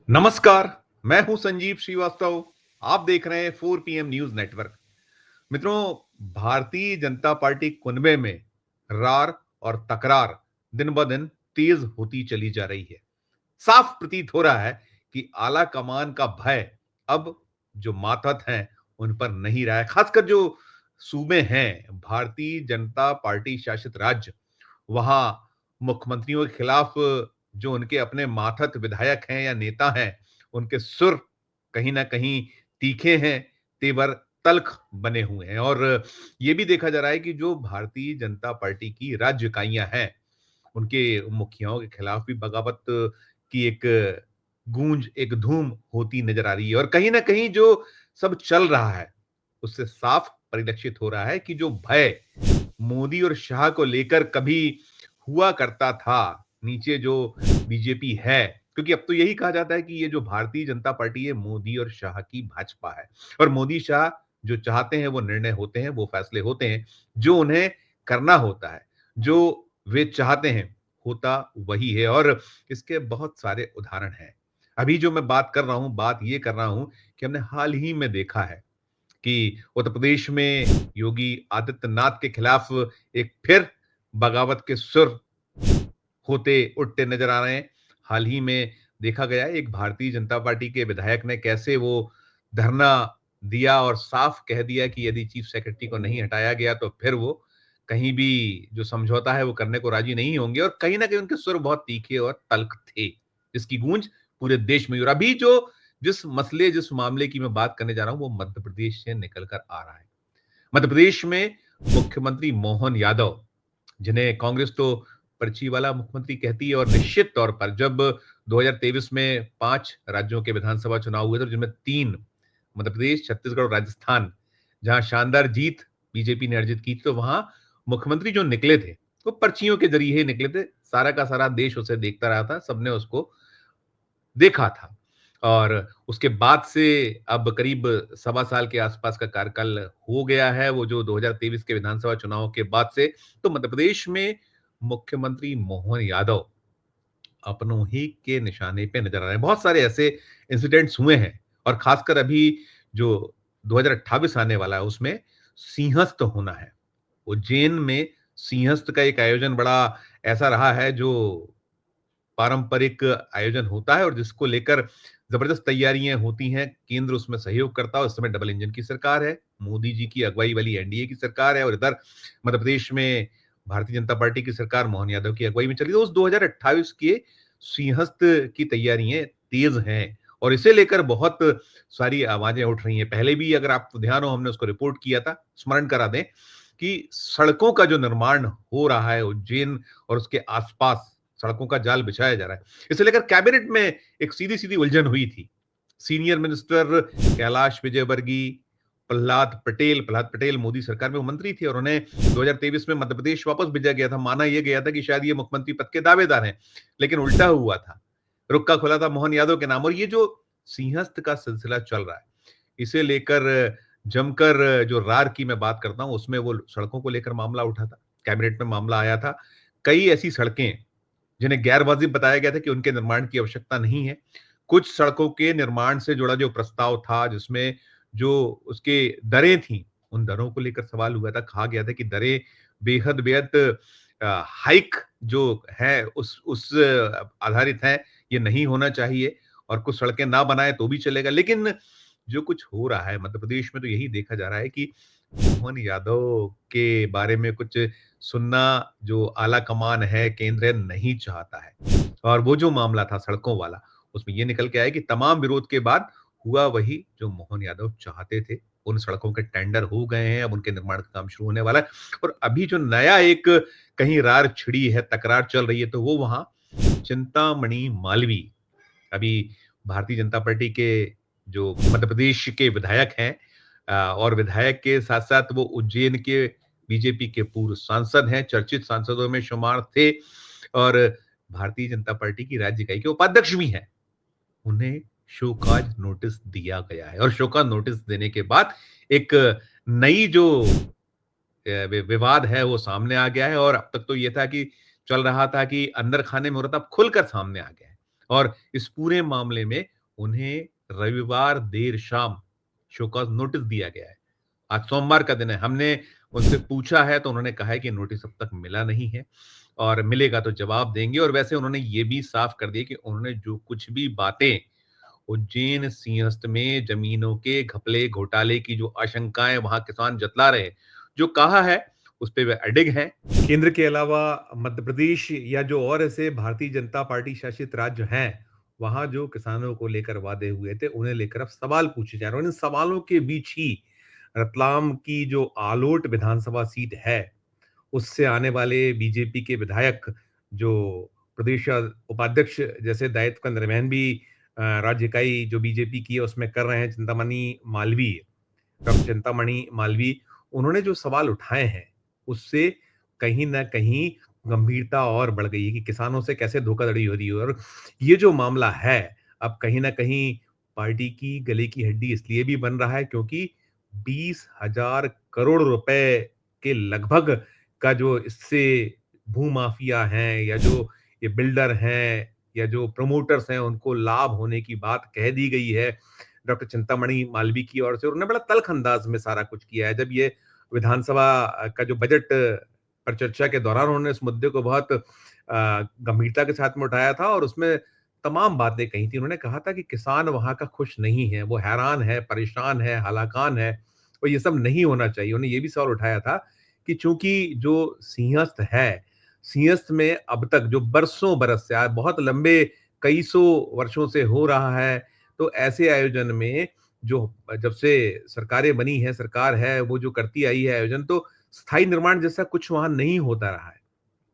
नमस्कार, मैं हूं संजीव श्रीवास्तव। आप देख रहे हैं 4 पीएम न्यूज नेटवर्क। मित्रों, भारतीय जनता पार्टी कुनबे में रार और तकरार दिन ब दिन तेज होती चली जा रही है। साफ प्रतीत हो रहा है कि आला कमान का भय अब जो मातहत हैं उन पर नहीं रहा है। खासकर जो सूबे हैं भारतीय जनता पार्टी शासित राज्य, वहां मुख्यमंत्रियों के खिलाफ जो उनके अपने माथत विधायक हैं या नेता हैं, उनके सुर कहीं ना कहीं तीखे हैं, तेवर तल्ख बने हुए हैं। और ये भी देखा जा रहा है कि जो भारतीय जनता पार्टी की राज्य इकाइयां हैं, उनके मुखियाओं के खिलाफ भी बगावत की एक गूंज, एक धूम होती नजर आ रही है। और कहीं ना कहीं जो सब चल रहा है, उससे साफ परिलक्षित हो रहा है कि जो भय मोदी और शाह को लेकर कभी हुआ करता था, नीचे जो बीजेपी है, क्योंकि अब तो यही कहा जाता है कि ये जो भारतीय जनता पार्टी है, मोदी और शाह की भाजपा है। और मोदी शाह जो चाहते हैं वो निर्णय होते हैं, वो फैसले होते हैं, जो उन्हें करना होता है, जो वे चाहते हैं होता वही है। और इसके बहुत सारे उदाहरण हैं। अभी जो मैं बात कर रहा हूं, बात ये कर रहा हूं कि हमने हाल ही में देखा है कि उत्तर प्रदेश में योगी आदित्यनाथ के खिलाफ एक फिर बगावत के सुर होते उठते नजर आ रहे हैं। हाल ही में देखा गया है एक भारतीय जनता पार्टी के विधायक ने कैसे वो धरना दिया और साफ कह दिया कि यदि चीफ सेक्रेटरी को नहीं हटाया गया तो फिर वो कहीं भी जो समझौता है वो करने को राजी नहीं होंगे। और कहीं ना कहीं उनके सुर बहुत तीखे और तल्ख थे, जिसकी गूंज पूरे देश में हुई। और अभी जो जिस मामले की मैं बात करने जा रहा हूं, वो मध्य प्रदेश से निकल कर आ रहा है। मध्य प्रदेश में मुख्यमंत्री मोहन यादव, जिन्हें कांग्रेस तो पर्ची वाला मुख्यमंत्री कहती है, और निश्चित तौर पर जब 2023 में 5 राज्यों के विधानसभा चुनाव हुए थे, जिनमें 3 मध्य प्रदेश, छत्तीसगढ़ और राजस्थान, जहां शानदार जीत बीजेपी ने अर्जित की, तो वहां मुख्यमंत्री जो निकले थे, वो पर्चियों के जरिए ही निकले थे। सारा का सारा देश उसे देखता रहा था, सबने उसको देखा था। और उसके बाद से अब करीब सवा साल के आसपास का कार्यकाल हो गया है, वो जो 2023 के विधानसभा चुनाव के बाद से। तो मध्य प्रदेश में मुख्यमंत्री मोहन यादव अपनों ही के निशाने पे नजर आ रहे हैं। बहुत सारे ऐसे इंसिडेंट्स हुए हैं, और खासकर अभी जो 2028 आने वाला है, उसमें सिंहस्थ होना है। उज्जैन में सिंहस्थ का एक आयोजन बड़ा ऐसा रहा है जो पारंपरिक आयोजन होता है, और जिसको लेकर जबरदस्त तैयारियां होती हैं। केंद्र उसमें सहयोग करता है। उस समय डबल इंजन की सरकार है, मोदी जी की अगुवाई वाली एनडीए की सरकार है, और इधर मध्य प्रदेश में भारतीय जनता पार्टी की सरकार मोहन यादव की अगुवाई में चली। तो उस 2028 के सिंहस्थ की तैयारियां तेज हैं, और इसे लेकर बहुत सारी आवाजें उठ रही हैं। पहले भी अगर आपको ध्यान हो, हमने उसको रिपोर्ट किया था। स्मरण करा दें कि सड़कों का जो निर्माण हो रहा है उज्जैन और उसके आसपास, सड़कों का जाल बिछाया जा रहा है, इसे लेकर कैबिनेट में एक सीधी सीधी उलझन हुई थी। सीनियर मिनिस्टर कैलाश विजयवर्गीय, प्रहलाद पटेल मोदी सरकार में वो मंत्री थे, और उन्हें 2023 में मध्य प्रदेश वापस भेजा गया था। माना यह गया था कि शायद ये मुख्यमंत्री पद के दावेदार हैं, लेकिन उल्टा हुआ था। रुक्का खुला था मोहन यादव के नाम। और ये जो सिंहस्थ का सिलसिला चल रहा है, इसे लेकर जमकर जो रार की मैं बात करता हूं, उसमें वो सड़कों को लेकर मामला उठा था, कैबिनेट में मामला आया था। कई ऐसी सड़कें जिन्हें गैर वाजिब बताया गया था कि उनके निर्माण की आवश्यकता नहीं है। कुछ सड़कों के निर्माण से जुड़ा जो प्रस्ताव था, जिसमें जो उसके दरें थी, उन दरों को लेकर सवाल हुआ था। कहा गया था कि दरें बेहद बेहद हाइक जो है उस आधारित है, ये नहीं होना चाहिए, और कुछ सड़कें ना बनाए तो भी चलेगा। लेकिन जो कुछ हो रहा है मध्य प्रदेश में, तो यही देखा जा रहा है कि मोहन यादव के बारे में कुछ सुनना जो आला कमान है, केंद्र नहीं चाहता है। और वो जो मामला था सड़कों वाला, उसमें ये निकल के आया कि तमाम विरोध के बाद हुआ वही जो मोहन यादव चाहते थे। उन सड़कों के टेंडर हो गए हैं, अब उनके निर्माण का काम शुरू होने वाला है। और अभी जो नया एक कहीं रार छिड़ी है, तकरार चल रही है, तो वो वहां चिंतामणि मालवी, अभी भारतीय जनता पार्टी के जो मध्य प्रदेश के विधायक हैं, और विधायक के साथ-साथ वो उज्जैन के बीजेपी के पूर्व सांसद हैं, चर्चित सांसदों में शुमार थे, और भारतीय जनता पार्टी की राज्य इकाई के उपाध्यक्ष भी हैं। उन्हें शोकॉज नोटिस दिया गया है, और शोकॉज नोटिस देने के बाद एक नई जो विवाद है वो सामने आ गया है। और अब तक तो ये था कि चल रहा था कि अंदर खाने में हो रहा था, अब खुलकर सामने आ गया है। और इस पूरे मामले में उन्हें रविवार देर शाम शो कॉज़ नोटिस दिया गया है। आज सोमवार का दिन है, हमने उनसे पूछा है तो उन्होंने कहा है कि नोटिस अब तक मिला नहीं है और मिलेगा तो जवाब देंगे और वैसे उन्होंने ये भी साफ कर दिया कि उन्होंने जो कुछ भी बातें उज्जैन सिंहस्थ में जमीनों के घपले घोटाले की जो आशंकाएँ वहाँ किसान जतला रहे हैं, जो कहा है उस पे वे अडिग हैं। केंद्र के अलावा मध्य प्रदेश या जो और ऐसे भारतीय जनता पार्टी शासित राज्य हैं, वहाँ जो किसानों को लेकर वादे हुए थे, उन्हें लेकर अब सवाल पूछे जा रहे हैं और इन सवालों के बीच ही रतलाम की जो आलोट विधानसभा सीट है, उससे आने वाले बीजेपी के विधायक जो प्रदेश उपाध्यक्ष जैसे दायित्व का निर्वहन भी राज्य इकाई जो बीजेपी की है उसमें कर रहे हैं डॉक्टर चिंतामणि मालवीय, उन्होंने जो सवाल उठाए हैं, उससे कहीं न कहीं गंभीरता और बढ़ गई है कि किसानों से कैसे धोखाधड़ी हो रही है और ये जो मामला है, अब कहीं न कहीं पार्टी की गले की हड्डी इसलिए भी बन रहा है क्योंकि 20,000 करोड़ रुपए के लगभग का जो इससे भूमाफिया हैं या जो ये बिल्डर हैं या जो प्रमोटर्स हैं, उनको लाभ होने की बात कह दी गई है। डॉक्टर चिंतामणि मालवीय की ओर से उन्होंने बड़ा तल्ख अंदाज में सारा कुछ किया है। जब ये विधानसभा का जो बजट पर चर्चा के दौरान उन्होंने इस मुद्दे को बहुत गंभीरता के साथ में उठाया था और उसमें तमाम बातें कही थी। उन्होंने कहा था कि किसान वहाँ का खुश नहीं है, वो हैरान है, परेशान है, हलाकान है और ये सब नहीं होना चाहिए। उन्होंने ये भी सवाल उठाया था कि चूँकि जो सिंहस्थ है, सिंहस्थ में अब तक जो बरसों बरस से बहुत लंबे कई सौ वर्षों से हो रहा है, तो ऐसे आयोजन में जो जब से सरकारें बनी हैं, सरकार है, वो जो करती आई है आयोजन, तो स्थायी निर्माण जैसा कुछ वहाँ नहीं होता रहा है।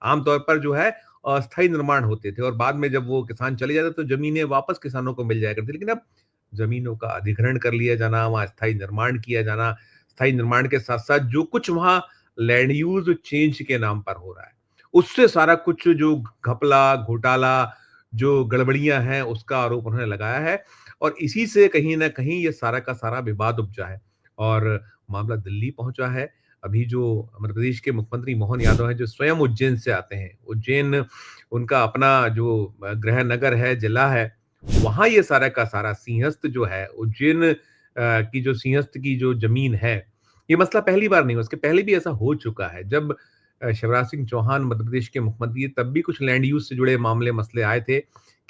आम तौर पर जो है अस्थायी निर्माण होते थे और बाद में जब वो किसान चले जाते तो ज़मीनें वापस किसानों को मिल जाया करती। लेकिन अब ज़मीनों का अधिग्रहण कर लिया जाना, वहाँ स्थायी निर्माण किया जाना, स्थायी निर्माण के साथ-साथ जो कुछ वहाँ लैंड यूज़ चेंज के नाम पर हो रहा है, उससे सारा कुछ जो घपला, घोटाला, जो गड़बड़ियाँ हैं, उसका आरोप उन्होंने लगाया है और इसी से कहीं न कहीं ये सारा का सारा विवाद उपजा है और मामला दिल्ली पहुँचा है। अभी जो मध्य प्रदेश के मुख्यमंत्री मोहन यादव हैं, जो स्वयं उज्जैन से आते हैं। उज्जैन उनका अपना जो गृह नगर है, जिला है, वहाँ ये सारा का सारा सिंहस्थ जो है, उज्जैन की जो सिंहस्थ की जो ज़मीन है, ये मसला पहली बार नहीं हुआ, इसके पहले भी ऐसा हो चुका है। जब शिवराज सिंह चौहान मध्य प्रदेश के मुख्यमंत्री तब भी कुछ लैंड यूज़ से जुड़े मामले मसले आए थे,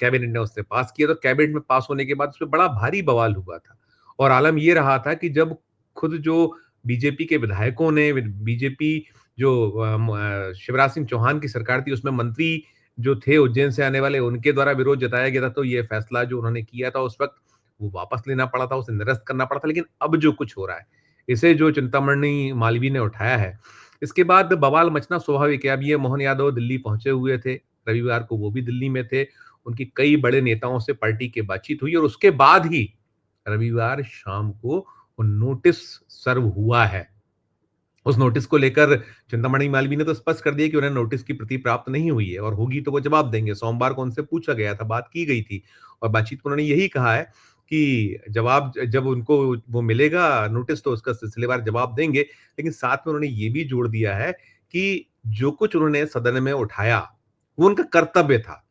कैबिनेट ने उससे पास किया, तो कैबिनेट में पास होने के बाद उसपे बड़ा भारी बवाल हुआ था और आलम ये रहा था कि जब खुद जो बीजेपी के विधायकों ने बीजेपी जो शिवराज सिंह चौहान की सरकार थी उसमें मंत्री जो थे उज्जैन से आने वाले उनके द्वारा विरोध जताया गया था तो ये फैसला जो उन्होंने किया था उस वक्त वो वापस लेना पड़ा था, उसे निरस्त करना पड़ा था। लेकिन अब जो कुछ हो रहा है, इसे जो चिंतामणि मालवीय ने उठाया है, इसके बाद बवाल मचना स्वाभाविक है। अब ये मोहन यादव दिल्ली पहुंचे हुए थे, रविवार को वो भी दिल्ली में थे, उनकी कई बड़े नेताओं से पार्टी की बातचीत हुई और उसके बाद ही रविवार शाम को वो नोटिस सर्व हुआ है। उस नोटिस को लेकर चिंतामणि मालवीय ने तो स्पष्ट कर दिया कि उन्हें नोटिस की प्रति प्राप्त नहीं हुई है और होगी तो वो जवाब देंगे। सोमवार को उनसे पूछा गया था, बात की गई थी और बातचीत में उन्होंने यही कहा है कि जवाब जब उनको वो मिलेगा नोटिस तो उसका सिलसिलेवार जवाब देंगे। लेकिन साथ में उन्होंने ये भी जोड़ दिया है कि जो कुछ उन्होंने सदन में उठाया, वो उनका कर्तव्य था।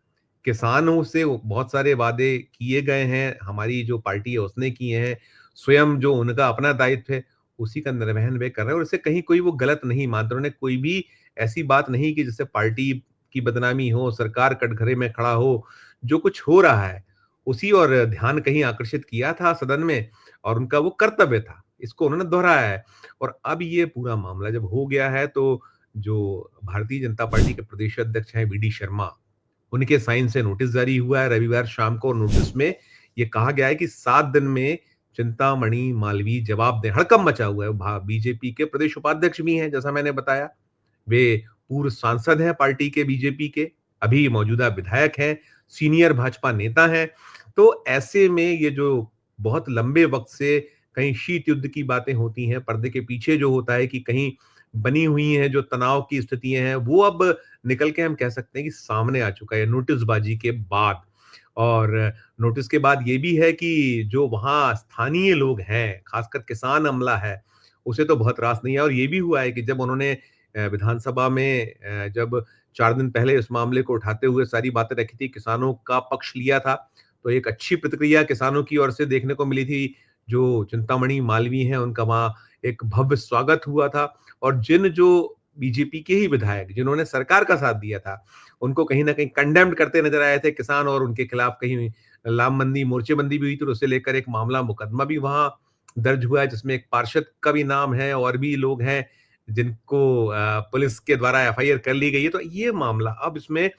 किसानों से बहुत सारे वादे किए गए हैं, हमारी जो पार्टी है उसने किए हैं, स्वयं जो उनका अपना दायित्व है, उसी का निर्वहन वे कर रहे हैं और इससे कहीं कोई वो गलत नहीं मानते। उन्होंने कोई भी ऐसी बात नहीं की जिससे पार्टी की बदनामी हो, सरकार कटघरे में खड़ा हो। जो कुछ हो रहा है, उसी और ध्यान कहीं आकर्षित किया था सदन में और उनका वो कर्तव्य था। इसको उन्होंने दोहराया है और अब ये पूरा मामला जब हो गया है तो जो भारतीय जनता पार्टी के प्रदेश अध्यक्ष हैं वीडी शर्मा, उनके साइन से नोटिस जारी हुआ है रविवार शाम को और नोटिस में ये कहा गया है कि 7 दिन में चिंतामणि मालवीय जवाब दें। हड़कंप मचा हुआ है। बीजेपी के प्रदेश उपाध्यक्ष भी हैं, जैसा मैंने बताया। वे पूर्व सांसद हैं पार्टी के बीजेपी के, अभी मौजूदा विधायक हैं, सीनियर भाजपा नेता हैं। तो ऐसे में ये जो बहुत लंबे वक्त से कहीं शीत युद्ध की बातें होती हैं, पर्दे के पीछे जो होता है कि कहीं बनी हुई हैं जो तनाव की स्थितियाँ हैं, वो अब निकल के हम कह सकते हैं कि सामने आ चुका है नोटिसबाजी के बाद। और नोटिस के बाद ये भी है कि जो वहाँ स्थानीय लोग हैं, खासकर किसान अमला है, उसे तो बहुत रास नहीं है और ये भी हुआ है कि जब उन्होंने विधानसभा में जब 4 दिन पहले इस मामले को उठाते हुए सारी बातें रखी थी, किसानों का पक्ष लिया था। तो एक अच्छी प्रतिक्रिया किसानों की ओर से देखने को मिली थी। जो चिंतामणि मालवीय हैं, उनका वहाँ एक भव्य स्वागत हुआ था और जो बीजेपी के ही विधायक जिन्होंने सरकार का साथ दिया था, उनको कहीं न कहीं कंडेम्न्ड करते नज़र आए थे किसान और उनके खिलाफ कहीं लामबंदी, मोर्चेबंदी भी हुई थी और उसे लेकर एक मामला मुकदमा भी वहाँ दर्ज हुआ है, जिसमें एक पार्षद का भी नाम है और भी लोग हैं जिनको पुलिस के द्वारा एफआईआर कर ली गई है। तो ये मामला अब इसमें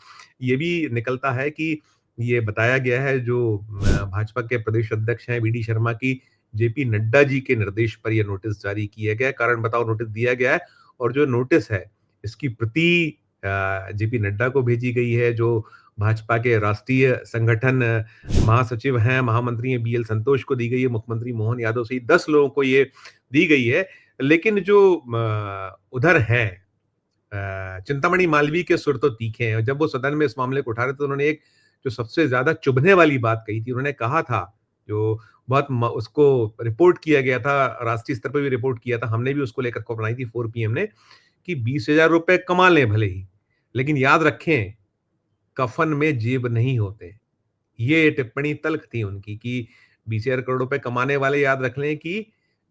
ये भी निकलता है कि ये बताया गया है जो भाजपा के प्रदेश अध्यक्ष हैं वीडी शर्मा की जेपी नड्डा जी के निर्देश पर यह नोटिस जारी किया गया है। कारण बताओ नोटिस दिया गया है और जो नोटिस है इसकी प्रति जेपी नड्डा को भेजी गई है, जो भाजपा के राष्ट्रीय संगठन महासचिव हैं, महामंत्री हैं बीएल संतोष को दी गई है, मुख्यमंत्री मोहन यादव सहित 10 लोगों को ये दी गई है। लेकिन जो उधर हैं चिंतामणि मालवीय के सुर तो तीखे हैं। जब वो सदन में इस मामले को उठा रहे थे तो उन्होंने एक जो सबसे ज्यादा चुभने वाली बात कही थी। उन्होंने कहा था जो उसको रिपोर्ट किया गया था, राष्ट्रीय स्तर पर भी रिपोर्ट किया था, हमने भी उसको लेकर खबर बनाई थी 4 PM ने कि 20,000 रुपए कमा लें भले ही, लेकिन याद रखें कफन में जेब नहीं होते। ये टिप्पणी तल्ख थी उनकी कि 20,000 करोड़ रुपए कमाने वाले याद रख लें कि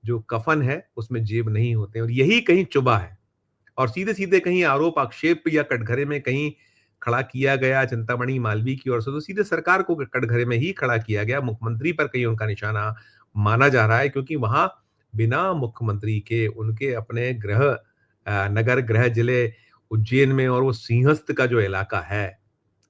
जो कफन है उसमें जेब नहीं होते और यही कहीं चुभा है। और सीधे-सीधे कहीं आरोप आक्षेप या कटघरे में कहीं खड़ा किया गया चिंतामणि मालवीय की ओर से, तो सीधे सरकार को कटघरे में ही खड़ा किया गया। मुख्यमंत्री पर कहीं उनका निशाना माना जा रहा है क्योंकि वहां बिना मुख्यमंत्री के उनके अपने नगर गृह जिले उज्जैन में और वो सिंहस्थ का जो इलाका है,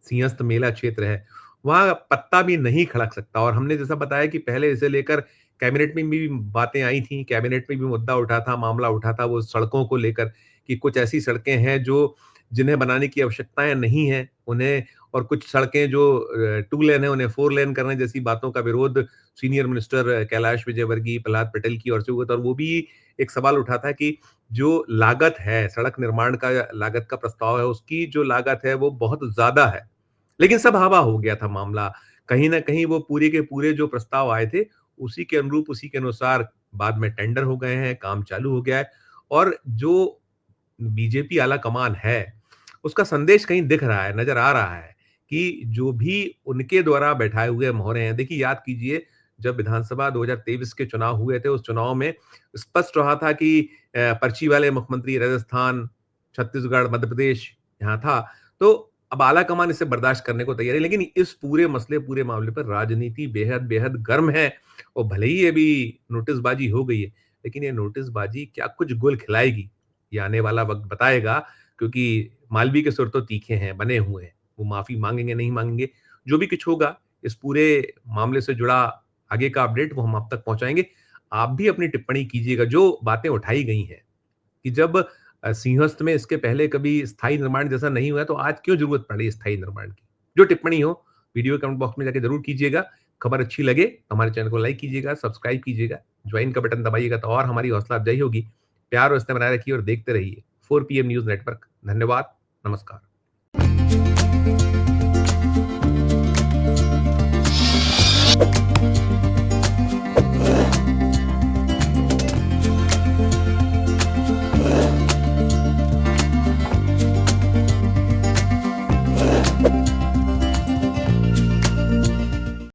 सिंहस्थ मेला क्षेत्र है, वहां पत्ता भी नहीं खड़क सकता। और हमने जैसा बताया कि पहले इसे लेकर कैबिनेट में भी बातें आई थी, कैबिनेट में भी मुद्दा उठा था, मामला उठा था वो सड़कों को लेकर कि कुछ ऐसी सड़कें हैं जो जिन्हें बनाने की आवश्यकताएं नहीं है उन्हें, और कुछ सड़कें जो 2 लेन है उन्हें 4 लेन करने जैसी बातों का विरोध सीनियर मिनिस्टर कैलाश विजयवर्गीय, प्रहलाद पटेल की ओर से हुआ था। और वो भी एक सवाल उठा था कि जो लागत है, सड़क निर्माण का लागत का प्रस्ताव है, उसकी जो लागत है वो बहुत ज्यादा है। लेकिन सब हवा हो गया था मामला। कहीं न कहीं वो पूरे के पूरे जो प्रस्ताव आए थे, उसी के अनुरूप, उसी के अनुसार बाद में टेंडर हो गए हैं, काम चालू हो गया है। और जो बीजेपी आला कमान है, उसका संदेश कहीं दिख रहा है, नज़र आ रहा है कि जो भी उनके द्वारा बैठाए हुए मोहरे हैं। देखिए, याद कीजिए जब विधानसभा 2023 के चुनाव हुए थे, उस चुनाव में स्पष्ट रहा था कि पर्ची वाले मुख्यमंत्री राजस्थान, छत्तीसगढ़, मध्य प्रदेश यहाँ था। तो अब आलाकमान इसे बर्दाश्त करने को तैयार है, लेकिन इस पूरे मसले, पूरे मामले पर राजनीति बेहद-बेहद गर्म है और भले ही अभी नोटिसबाजी हो गई है, लेकिन ये नोटिसबाजी क्या कुछ गुल खिलाएगी, ये आने वाला वक़्त बताएगा क्योंकि मालवीय के सुर तो तीखे हैं, बने हुए हैं। वो माफ़ी माँगेंगे, नहीं माँगेंगे, जो भी कुछ होगा, इस पूरे मामले से जुड़ा आगे का अपडेट वो हम आप तक पहुँचाएँगे। आप भी अपनी टिप्पणी कीजिएगा, जो बातें उठाई गई हैं कि जब सिंहस्थ में इसके पहले कभी स्थायी निर्माण जैसा नहीं हुआ, तो आज क्यों ज़रूरत पड़ी स्थायी निर्माण की? जो टिप्पणी हो, वीडियो कमेंट बॉक्स में जाके ज़रूर कीजिएगा। खबर अच्छी लगे, तो हमारे चैनल को लाइक कीजिएगा, सब्सक्राइब कीजिएगा, ज्वाइन का बटन दबाइएगा तो और हमारी हौसला अफ़ज़ाई होगी। प्यार और स्नेह बनाए रखिए और देखते रहिए 4 PM न्यूज़ नेटवर्क। धन्यवाद, नमस्कार।